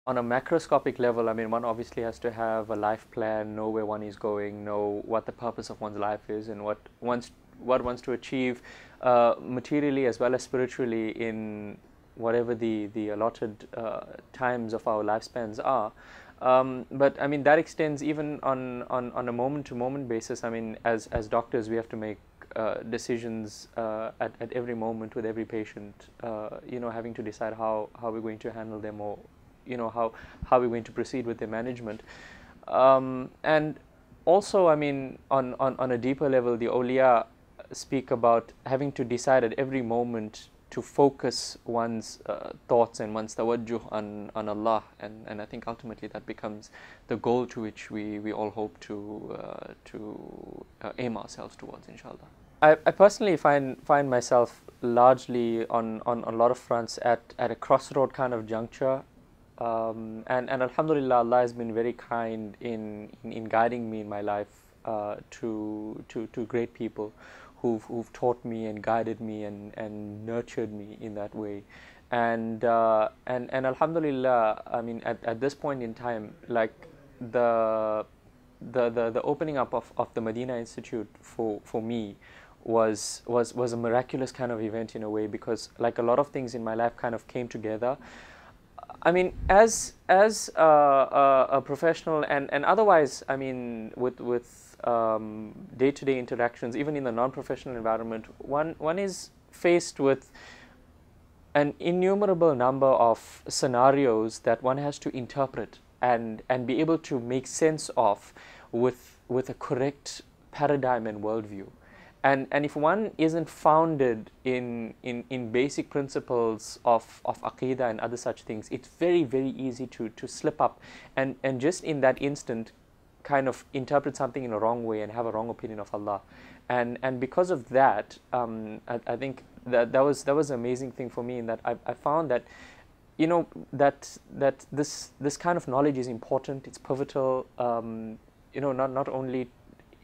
On a macroscopic level, I mean, one obviously has to have a life plan, know where one is going, know what the purpose of one's life is, and what wants to achieve materially as well as spiritually in whatever the allotted times of our lifespans are. But I mean, that extends even on a moment-to-moment basis. I mean, as doctors, we have to make decisions at every moment with every patient, having to decide how we're going to handle them, or how we're going to proceed with their management. And also, I mean, on a deeper level, the awliya speak about having to decide at every moment to focus one's thoughts and one's tawajjuh on Allah, and I think ultimately that becomes the goal to which we all hope to aim ourselves towards, inshallah. I personally find myself largely on a lot of fronts at a crossroad kind of juncture. And alhamdulillah, Allah has been very kind in guiding me in my life to great people who've taught me and guided me and nurtured me in that way. And alhamdulillah, I mean, at this point in time, like the the opening up of the Madina Institute for me was a miraculous kind of event in a way, because like a lot of things in my life kind of came together. I mean, as a professional and otherwise, I mean, with day-to-day interactions, even in the non-professional environment, one is faced with an innumerable number of scenarios that one has to interpret and be able to make sense of with a correct paradigm and worldview. And if one isn't founded in basic principles of aqidah and other such things, it's very, very easy to slip up and just in that instant kind of interpret something in a wrong way and have a wrong opinion of Allah. And because of that, I think that was an amazing thing for me, in that I found that, that this kind of knowledge is important, it's pivotal, not only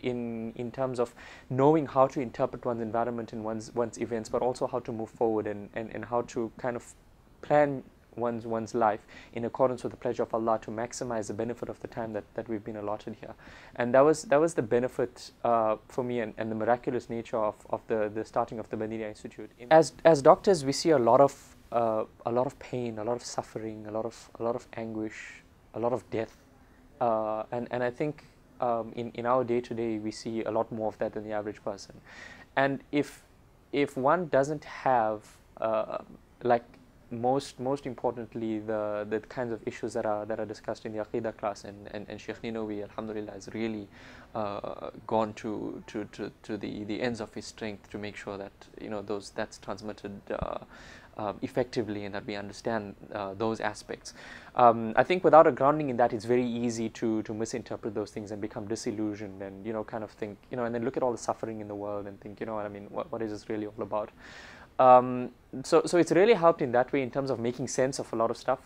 in terms of knowing how to interpret one's environment and one's events, but also how to move forward and how to kind of plan one's life in accordance with the pleasure of Allah, to maximize the benefit of the time that we've been allotted here. And that was the benefit for me, and the miraculous nature of the starting of the Madina Institute. As doctors, we see a lot of pain, a lot of suffering, a lot of anguish, a lot of death, and I think in our day-to-day, we see a lot more of that than the average person. And if one doesn't have like most importantly the kinds of issues that are discussed in the Aqidah class, and Sheikh Ninawi, alhamdulillah, has really gone to the ends of his strength to make sure that that's transmitted effectively, and that we understand those aspects. I think without a grounding in that, it's very easy to misinterpret those things and become disillusioned, and kind of think, and then look at all the suffering in the world and think, what I mean, what is this really all about? So it's really helped in that way, in terms of making sense of a lot of stuff.